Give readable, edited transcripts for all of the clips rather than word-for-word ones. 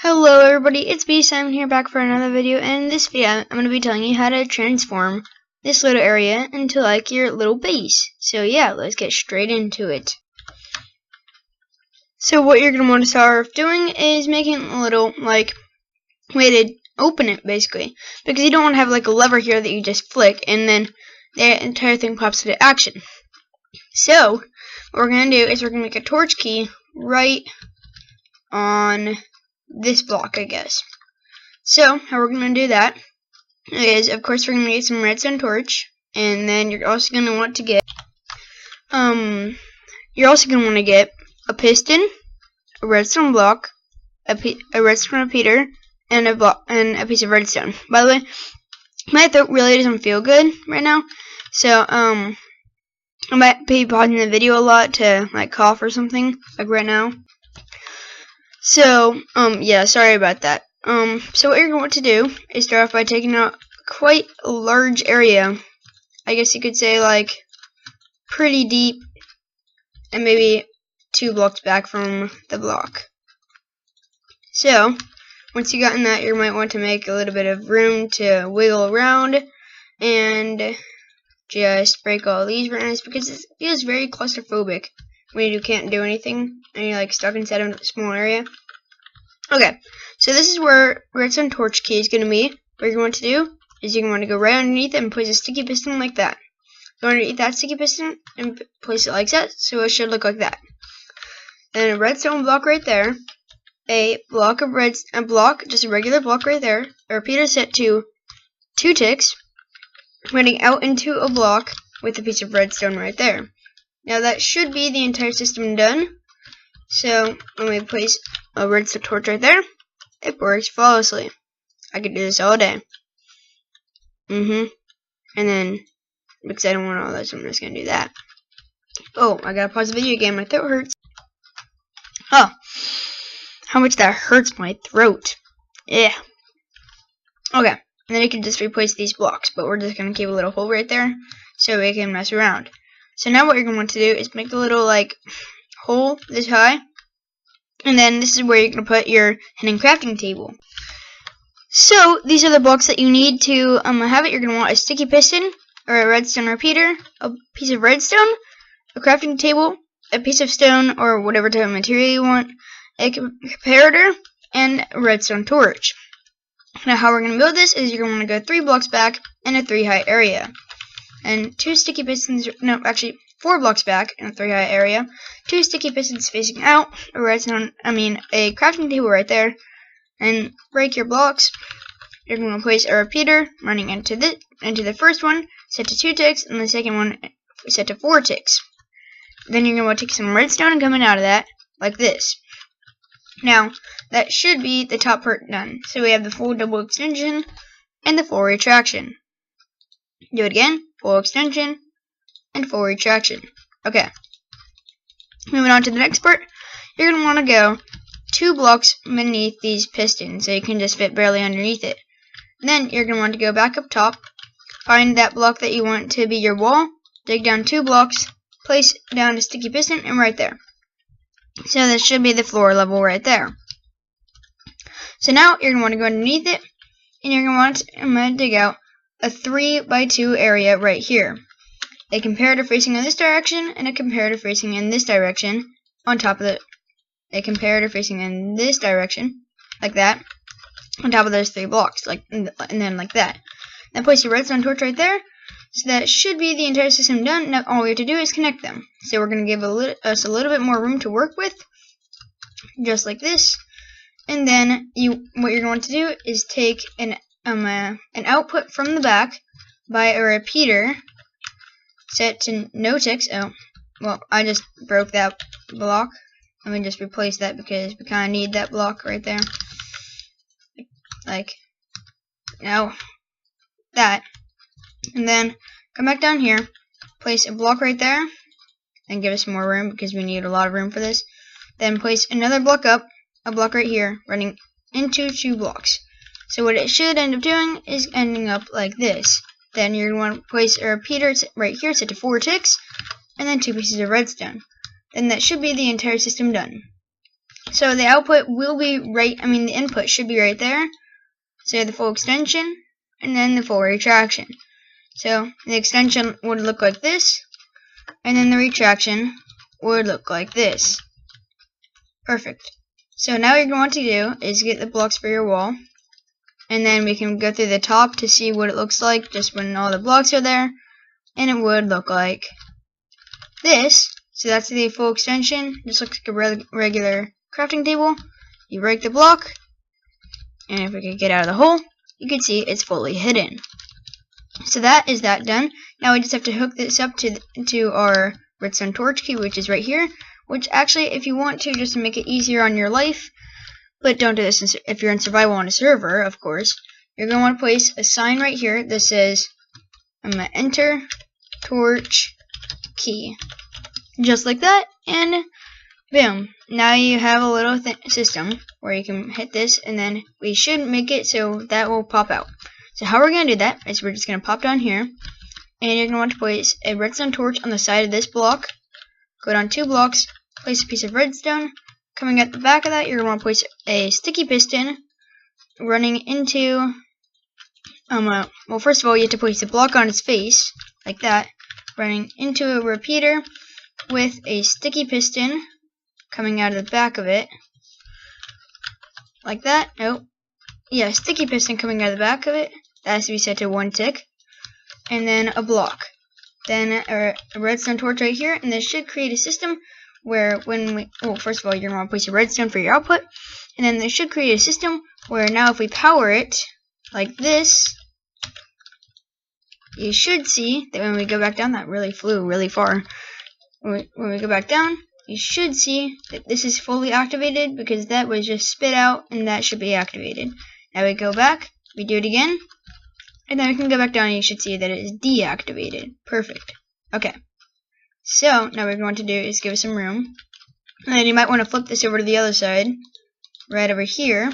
Hello everybody, it's B-Simon here back for another video, and in this video I'm going to be telling you how to transform this little area into like your little base. So yeah, let's get straight into it. So what you're going to want to start off doing is making a little like way to open it basically, because you don't want to have like a lever here that you just flick and then the entire thing pops into action. So what we're going to do is we're going to make a torch key right on this block, I guess. So how we're going to do that is, of course, we're going to get some redstone torch, and then you're also going to want to get a piston, a redstone block, a redstone repeater, and a piece of redstone. By the way, my throat really doesn't feel good right now, so I might be pausing the video a lot to like cough or something like right now. So, yeah, sorry about that. So what you're going to do is start off by taking out quite a large area. I guess you could say, like, pretty deep, and maybe 2 blocks back from the block. So, once you've gotten that, you might want to make a little bit of room to wiggle around, and just break all these runners, because it feels very claustrophobic when you can't do anything and you're like stuck inside of a small area. Okay, so this is where redstone torch key is going to be. What you're going to do is you're going to go right underneath it and place a sticky piston like that. Go underneath that sticky piston and place it like that, so it should look like that. Then a redstone block right there, a block, just a regular block right there, a repeater set to 2 ticks, running out into a block with a piece of redstone right there. Now that should be the entire system done. So let me place a redstone torch right there. It works flawlessly. I could do this all day. And then, because I don't want all that, so I'm just gonna do that. Oh, I gotta pause the video again. My throat hurts. Oh, how much that hurts my throat. Yeah. Okay, and then you can just replace these blocks, but we're just gonna keep a little hole right there so we can mess around. So now what you're going to want to do is make a little like hole this high, and then this is where you're going to put your hidden crafting table. So these are the blocks that you need to have it. You're going to want a sticky piston, or a redstone repeater, a piece of redstone, a crafting table, a piece of stone or whatever type of material you want, a comparator, and a redstone torch. Now how we're going to build this is you're going to want to go 3 blocks back in a 3 high area. And 2 sticky pistons, no, actually 4 blocks back in a 3 high area, 2 sticky pistons facing out, a crafting table right there, and break your blocks. You're going to place a repeater running into the first one, set to 2 ticks, and the second one set to 4 ticks. Then you're going to want to take some redstone and coming out of that, like this. Now, that should be the top part done. So we have the full double extension and the full retraction. Do it again. Full extension and full retraction. Okay. Moving on to the next part, you're going to want to go 2 blocks beneath these pistons, so you can just fit barely underneath it. Then you're going to want to go back up top, find that block that you want to be your wall, dig down 2 blocks, place down a sticky piston, and right there. So this should be the floor level right there. So now you're going to want to go underneath it, and you're going to want to dig out a 3x2 area right here. A comparator facing in this direction and a comparator facing in this direction on top of a comparator facing in this direction, like that, on top of those 3 blocks, like, and then like that. Then place your redstone torch right there. So that should be the entire system done. Now all we have to do is connect them. So we're going to give us a little bit more room to work with, just like this. And then what you're going to do is take an output from the back by a repeater set to no ticks. Oh, well, I just broke that block. Let me just replace that because we kind of need that block right there. Like, now, that. And then come back down here, place a block right there, and give us some more room because we need a lot of room for this. Then place another block up, a block right here, running into 2 blocks. So what it should end up doing is ending up like this. Then you're going to want to place a repeater right here set to 4 ticks, and then 2 pieces of redstone. Then that should be the entire system done. So the output will be right, the input should be right there. So the full extension, and then the full retraction. So the extension would look like this, and then the retraction would look like this. Perfect. So now what you're going to do is get the blocks for your wall, and then we can go through the top to see what it looks like just when all the blocks are there, and it would look like this. So that's the full extension. Just looks like a regular crafting table. You break the block, and if we could get out of the hole, you can see it's fully hidden. So that is that done. Now we just have to hook this up to our redstone torch key, which is right here. Which actually, if you want to, just to make it easier on your life, but don't do this if you're in survival on a server, of course. You're going to want to place a sign right here that says, enter torch key. Just like that, and boom. Now you have a little system where you can hit this, and then we should make it so that will pop out. So how we're going to do that is we're just going to pop down here, and you're going to want to place a redstone torch on the side of this block. Go down 2 blocks, place a piece of redstone. Coming at the back of that, you're going to want to place a sticky piston running into, well, first of all, you have to place the block on its face, like that, running into a repeater with a sticky piston coming out of the back of it, like that. Nope. Yeah, sticky piston coming out of the back of it. That has to be set to 1 tick. And then a block. Then a redstone torch right here, and this should create a system where first of all, you're going to want to place a redstone for your output, and then this should create a system where now if we power it like this, you should see that when we go back down, that really flew really far. When we go back down, you should see that this is fully activated because that was just spit out, and that should be activated. Now we go back, we do it again, and then we can go back down and you should see that it is deactivated. Perfect. Okay. So, now what we're going to do is give it some room. And then you might want to flip this over to the other side, right over here.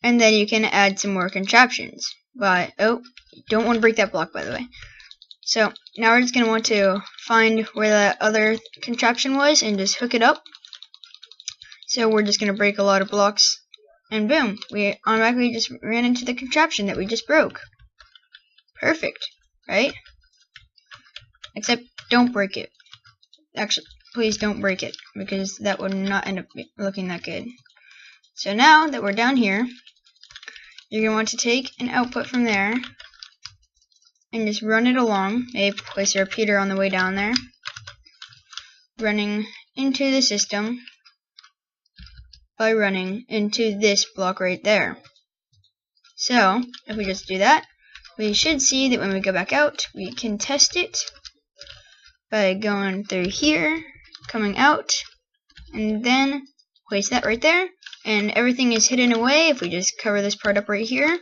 And then you can add some more contraptions. But, oh, you don't want to break that block, by the way. So, now we're just going to want to find where that other contraption was and just hook it up. So, we're just going to break a lot of blocks. And boom, we automatically just ran into the contraption that we just broke. Perfect, right? Except, don't break it. Actually, please don't break it, because that would not end up looking that good. So now that we're down here, you're going to want to take an output from there, and just run it along. Maybe place a repeater on the way down there. Running into the system by running into this block right there. So, if we just do that, we should see that when we go back out, we can test it by going through here, coming out, and then place that right there, and everything is hidden away if we just cover this part up right here.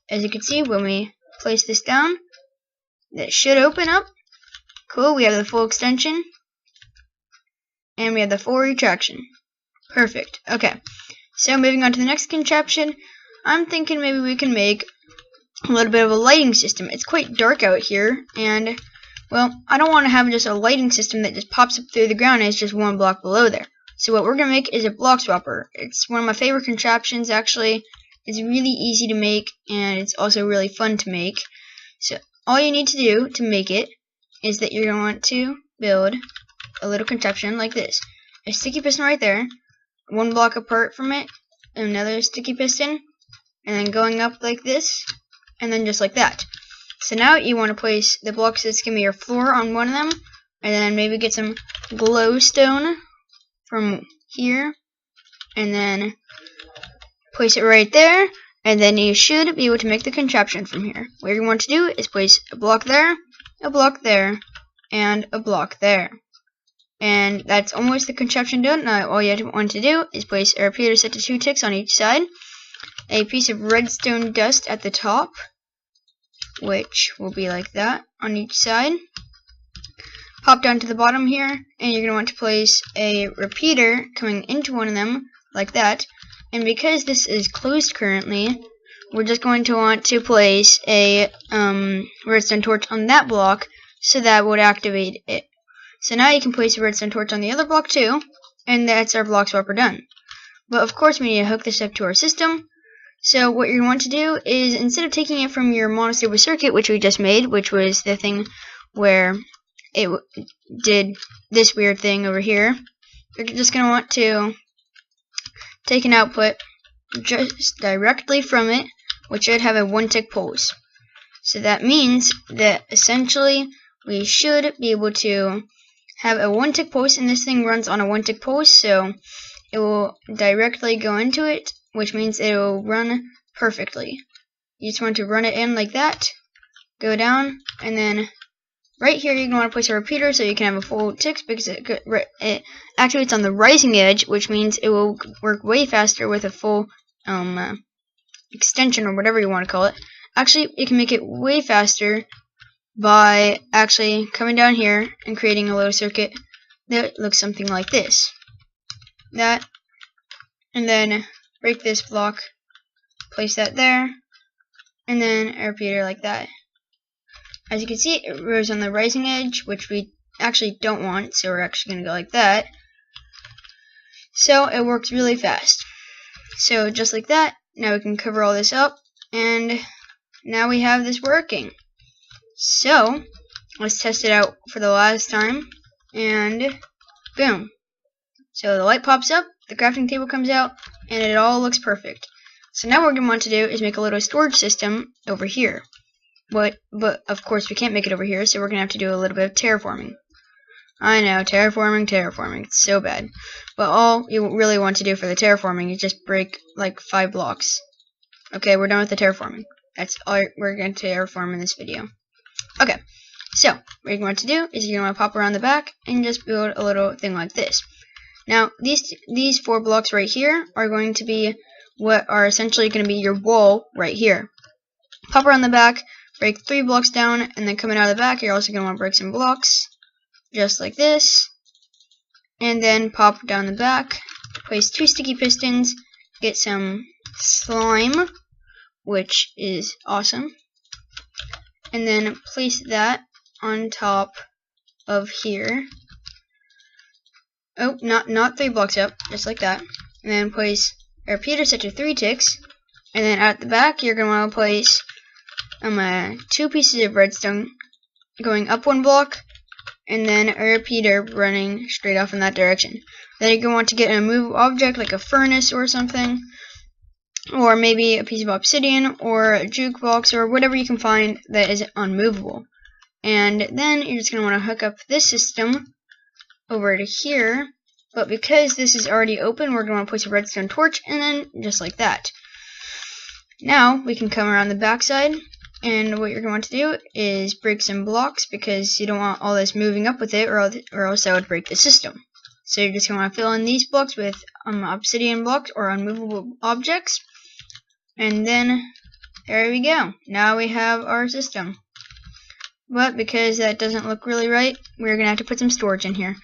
As you can see, when we place this down, that should open up. Cool, we have the full extension, and we have the full retraction. Perfect. Okay, so moving on to the next contraption, I'm thinking maybe we can make a little bit of a lighting system. It's quite dark out here, and well, I don't want to have just a lighting system that just pops up through the ground and it's just 1 block below there. So what we're going to make is a block swapper. It's one of my favorite contraptions, actually. It's really easy to make, and it's also really fun to make. So all you need to do to make it is that you're going to want to build a little contraption like this. A sticky piston right there, 1 block apart from it, another sticky piston, and then going up like this, and then just like that. So now you want to place the blocks that's going to be your floor on one of them, and then maybe get some glowstone from here, and then place it right there, and then you should be able to make the contraption from here. What you want to do is place a block there, and a block there. And that's almost the contraption done. Now all you want to do is place a repeater set to 2 ticks on each side, a piece of redstone dust at the top, which will be like that on each side. Pop down to the bottom here, and you're going to want to place a repeater coming into one of them, like that. And because this is closed currently, we're just going to want to place a redstone torch on that block, so that would activate it. So now you can place a redstone torch on the other block too, and that's our block swapper done. But of course we need to hook this up to our system. So what you want to do is, instead of taking it from your monostable circuit, which we just made, which was the thing where it did this weird thing over here, you're just going to want to take an output just directly from it, which should have a 1-tick pulse. So that means that essentially we should be able to have a 1-tick pulse, and this thing runs on a 1-tick pulse, so it will directly go into it, which means it will run perfectly. You just want to run it in like that, go down, and then right here you're going to want to place a repeater so you can have a full tick, because it activates on the rising edge, which means it will work way faster with a full extension, or whatever you want to call it. Actually, it can make it way faster by actually coming down here and creating a little circuit that looks something like this. That, and then break this block, place that there, and then a repeater like that. As you can see, it goes on the rising edge, which we actually don't want, so we're actually going to go like that. So it works really fast. So just like that, now we can cover all this up, and now we have this working. So let's test it out for the last time, and boom. So the light pops up, the crafting table comes out, and it all looks perfect. So now what we're going to want to do is make a little storage system over here. But of course we can't make it over here, so we're going to have to do a little bit of terraforming. I know, terraforming, it's so bad. But all you really want to do for the terraforming is just break like 5 blocks. Okay, we're done with the terraforming. That's all we're going to terraform in this video. Okay, so what you're going to do is you're going to pop around the back and just build a little thing like this. Now, these 4 blocks right here are going to be what are essentially going to be your wall right here. Pop around the back, break 3 blocks down, and then coming out of the back, you're also going to want to break some blocks, just like this. And then pop down the back, place 2 sticky pistons, get some slime, which is awesome. And then place that on top of here. Oh, not 3 blocks up, just like that. And then place a repeater set to 3 ticks. And then at the back, you're going to want to place 2 pieces of redstone going up 1 block, and then a repeater running straight off in that direction. Then you're going to want to get a movable object like a furnace or something, or maybe a piece of obsidian or a jukebox or whatever you can find that is unmovable. And then you're just going to want to hook up this system over to here, but because this is already open, we're going to want to place a redstone torch, and then just like that. Now we can come around the backside, and what you're going to do is break some blocks, because you don't want all this moving up with it, or else that would break the system. So you're just going to want to fill in these blocks with obsidian blocks or unmovable objects, and then there we go. Now we have our system. But because that doesn't look really right, we're going to have to put some storage in here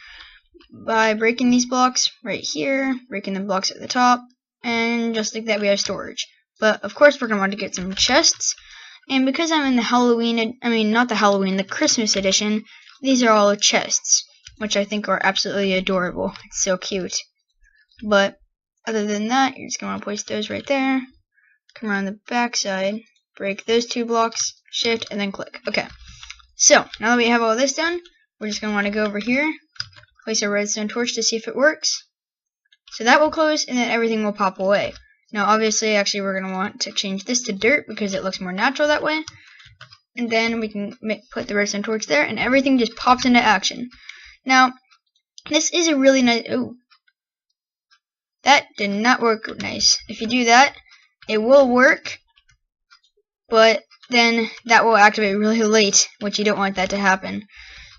by breaking these blocks right here, breaking the blocks at the top, and just like that we have storage. But of course we're going to want to get some chests, and because I'm in the the Christmas edition, these are all chests, which I think are absolutely adorable. It's so cute. But other than that, you're just going to want to place those right there, come around the back side, break those 2 blocks, shift, and then click. Okay, so now that we have all this done, we're just going to want to go over here, place a redstone torch to see if it works. So that will close, and then everything will pop away. Now obviously, actually, we're going to want to change this to dirt because it looks more natural that way. And then we can put the redstone torch there, and everything just pops into action. Now, this is a really nice... Oh, that did not work nice. If you do that, it will work, but then that will activate really late, which you don't want that to happen.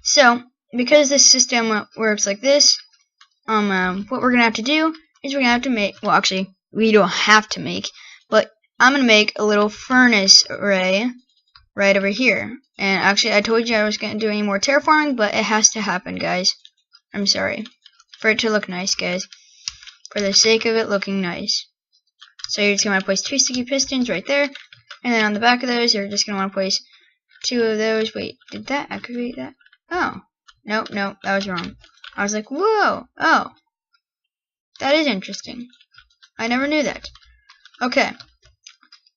So, because this system works like this, what we're going to have to do is we're going to have to make... Well, actually, we don't have to make, but I'm going to make a little furnace array right over here. And actually, I told you I was going to do any more terraforming, but it has to happen, guys. I'm sorry. For it to look nice, guys. For the sake of it looking nice. So you're just going to want to place 2 sticky pistons right there. And then on the back of those, you're just going to want to place 2 of those. Wait, did that activate that? Oh. No, that was wrong. I was like, whoa. Oh. That is interesting. I never knew that. Okay.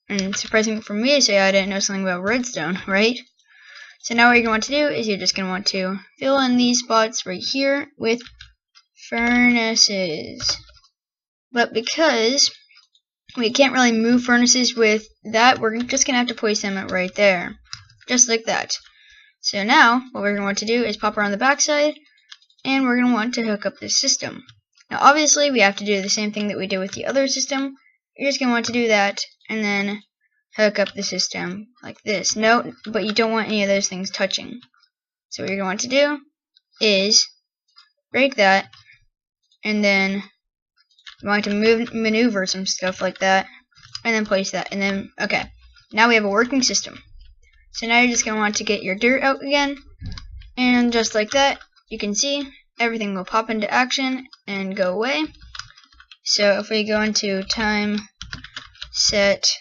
And surprising for me to say, I didn't know something about redstone, right? So now what you're going to want to do is you're just going to want to fill in these spots right here with furnaces. But because we can't really move furnaces with that, we're just going to have to place them right there. Just like that. So now, what we're going to want to do is pop around the backside, and we're going to want to hook up this system. Now obviously, we have to do the same thing that we did with the other system. You're just going to want to do that, and then hook up the system like this. No, but you don't want any of those things touching. So what you're going to want to do is break that, and then you want to maneuver some stuff like that, and then place that, and then, okay. Now we have a working system. So now you're just going to want to get your dirt out again, and just like that, you can see everything will pop into action and go away. So if we go into time set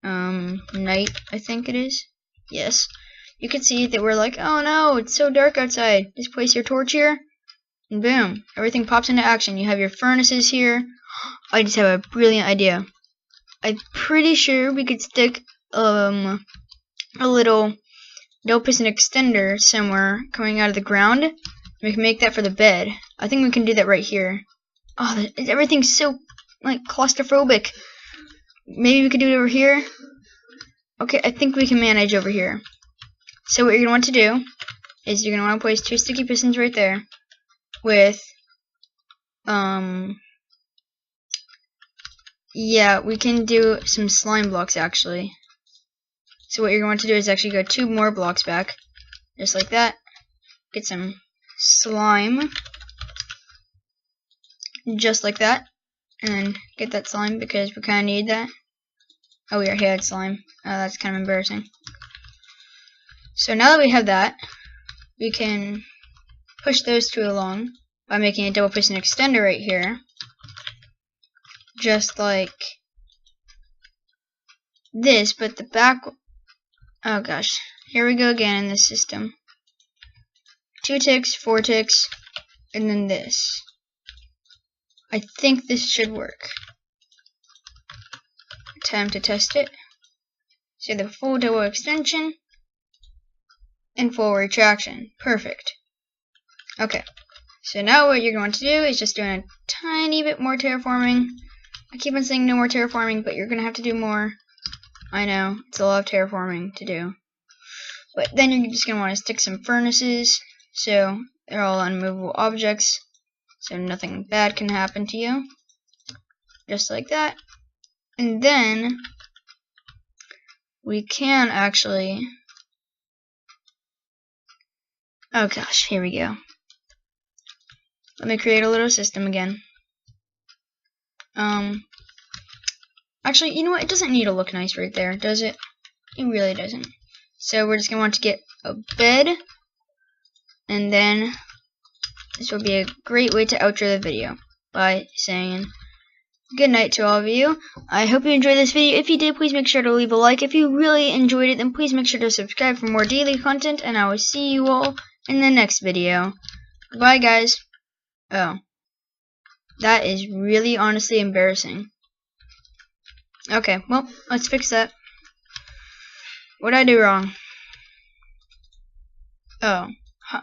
night, I think it is, yes, you can see that we're like, oh no, it's so dark outside. Just place your torch here, and boom, everything pops into action. You have your furnaces here. I just have a brilliant idea. I'm pretty sure we could stick a little double piston extender somewhere coming out of the ground. We can make that for the bed. I think we can do that right here. Oh, everything's so like claustrophobic. Maybe we could do it over here. Okay, I think we can manage over here. So what you're gonna want to do is you're gonna want to place 2 sticky pistons right there with yeah, we can do some slime blocks actually. So what you're going to do is actually go 2 more blocks back, just like that. Get some slime, just like that, and then get that slime because we kind of need that. Oh, we already had slime. That's kind of embarrassing. So now that we have that, we can push those 2 along by making a double piston extender right here, just like this, but the back. Oh gosh, here we go again in this system. 2 ticks, 4 ticks, and then this. I think this should work. Time to test it. So the full double extension and full retraction. Perfect. Okay, so now what you're going to do is just doing a tiny bit more terraforming. I keep on saying no more terraforming, but you're going to have to do more. I know, it's a lot of terraforming to do. But then you're just going to want to stick some furnaces, so they're all unmovable objects, so nothing bad can happen to you. Just like that. And then we can actually, oh gosh, here we go. Let me create a little system again. Actually, you know what? It doesn't need to look nice right there, does it? It really doesn't. So we're just going to want to get a bed. And then this will be a great way to outro the video by saying good night to all of you. I hope you enjoyed this video. If you did, please make sure to leave a like. If you really enjoyed it, then please make sure to subscribe for more daily content. And I will see you all in the next video. Goodbye, guys. Oh. That is really honestly embarrassing. Okay, well, let's fix that. What did I do wrong? Oh. Huh.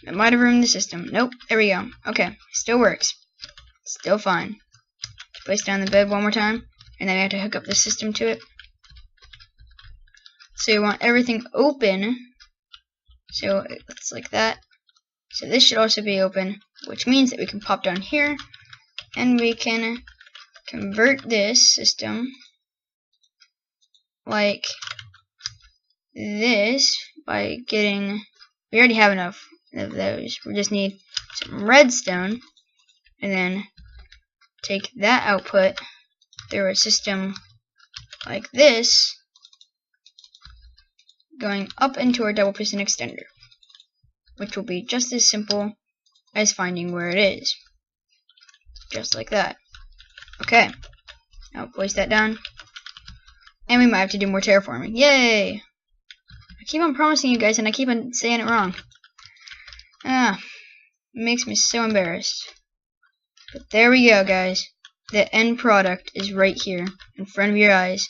It might have ruined the system. Nope, there we go. Okay, still works. Still fine. Place down the bed one more time, and then we have to hook up the system to it. So you want everything open. So it's like that. So this should also be open, which means that we can pop down here and we can convert this system like this by getting, we already have enough of those. We just need some redstone and then take that output through a system like this going up into our double piston extender, which will be just as simple as finding where it is. Just like that. Okay. Now place that down. And we might have to do more terraforming. Yay! I keep on promising you guys and I keep on saying it wrong. It makes me so embarrassed. But there we go, guys. The end product is right here in front of your eyes.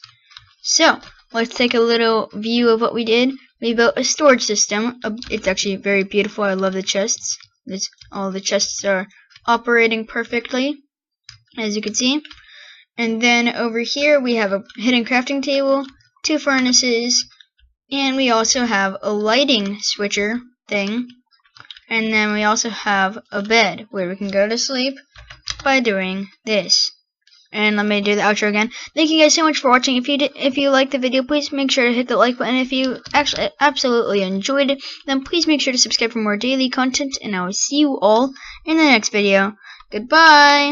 So, let's take a little view of what we did. We built a storage system. It's actually very beautiful. I love the chests. All the chests are operating perfectly, as you can see. And then over here we have a hidden crafting table, 2 furnaces, and we also have a lighting switcher thing. And then we also have a bed where we can go to sleep by doing this. And let me do the outro again. Thank you guys so much for watching. If you liked the video, please make sure to hit the like button. If you actually absolutely enjoyed it, then please make sure to subscribe for more daily content. And I will see you all in the next video. Goodbye!